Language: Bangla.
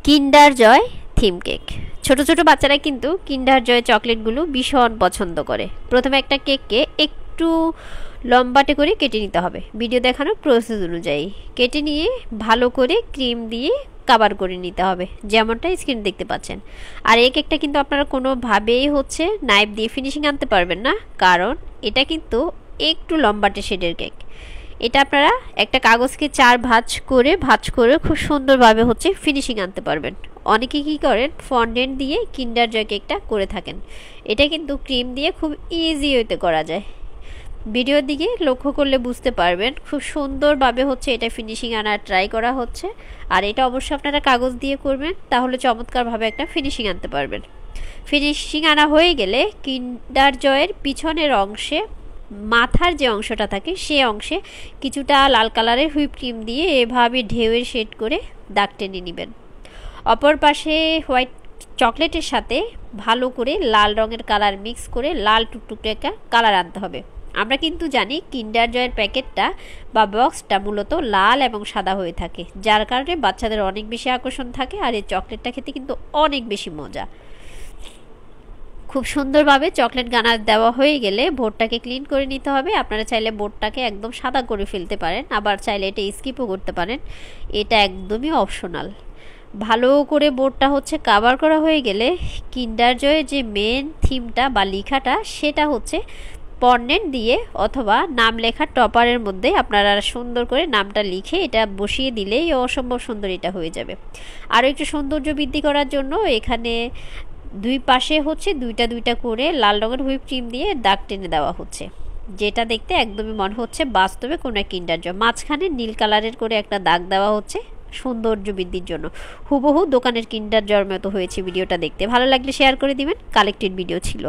কিন্ডার জয় থিম কেক। ছোট ছোট বাচ্চারা কিন্তু কিন্ডার জয় চকলেটগুলো ভীষণ পছন্দ করে। প্রথমে একটা কেককে একটু লম্বাটে করে কেটে নিতে হবে ভিডিও দেখানো প্রসেস অনুযায়ী। কেটে নিয়ে ভালো করে ক্রিম দিয়ে কাভার করে নিতে হবে, যেমনটা স্ক্রিন দেখতে পাচ্ছেন। আর এই কেকটা কিন্তু আপনারা কোনোভাবেই নাইফ দিয়ে ফিনিশিং আনতে পারবেন না, কারণ এটা কিন্তু একটু লম্বাটে শেডের কেক। এটা আপনারা একটা কাগজকে 4 ভাঁজ করে খুব সুন্দরভাবে ফিনিশিং আনতে পারবেন। অনেকে কি করেন, ফন্ডেন্ট দিয়ে কিন্ডার জয় কেকটা করে থাকেন। এটা কিন্তু ক্রিম দিয়ে খুব ইজি ওয়েতে করা যায়। ভিডিওর দিকে লক্ষ্য করলে বুঝতে পারবেন খুব সুন্দরভাবে এটা ফিনিশিং আনার ট্রাই করা হচ্ছে। আর এটা অবশ্যই আপনারা কাগজ দিয়ে করবেন, তাহলে চমৎকারভাবে একটা ফিনিশিং আনতে পারবেন। ফিনিশিং আনা হয়ে গেলে কিন্ডার জয়ের পিছনের অংশে মাথার যে অংশটা থাকে সে অংশে কিছুটা লাল কালারের হুইপ ক্রিম দিয়ে এভাবে ঢেউয়ের শেড করে দাগ টেনে নেবেন। অপর পাশে হোয়াইট চকলেটের সাথে ভালো করে লাল রঙের কালার মিক্স করে লাল টুকটুকে একটা কালার আনতে হবে। আমরা কিন্তু জানি কিন্ডার জয়ের প্যাকেটটা বা বক্সটা মূলত লাল এবং সাদা হয়ে থাকে, যার কারণে বাচ্চাদের অনেক বেশি আকর্ষণ থাকে। আর এই চকলেটটা খেতে কিন্তু অনেক বেশি মজা। খুব সুন্দরভাবে চকলেট গানাশ দেওয়া হয়ে গেলে বোর্ডটাকে ক্লিন করে নিতে হবে। আপনারা চাইলে বোর্ডটাকে একদম সাদা করে ফেলতে পারেন, আবার চাইলে এটা স্কিপও করতে পারেন, এটা একদমই অপশনাল। ভালো করে বোর্ডটা কাভার করা হয়ে গেলে কিন্ডার জয়ের যে মেন থিমটা বা লেখাটা সেটা পন্ডেন্ট দিয়ে অথবা নাম লেখা টপারের মধ্যে আপনারা সুন্দর করে নামটা লিখে এটা বসিয়ে দিলেই অসম্ভব সুন্দর এটা হয়ে যাবে। আরও একটু সৌন্দর্য বৃদ্ধি করার জন্য এখানে দুই পাশে দুইটা করে লাল রঙের হুইপ ক্রিম দিয়ে দাগ টেনে দেওয়া হচ্ছে, যেটা দেখতে একদমই মনে হচ্ছে বাস্তবে কোনো কিন্ডার জয়। মাঝখানে নীল কালারের করে একটা দাগ দেওয়া হচ্ছে সৌন্দর্য বৃদ্ধির জন্য। হুবহু দোকানের কিন্ডার জয়ের মতো হয়েছে ভিডিওটা দেখতে। ভালো লাগলে শেয়ার করে দিবেন। কালেক্টেড ভিডিও ছিল।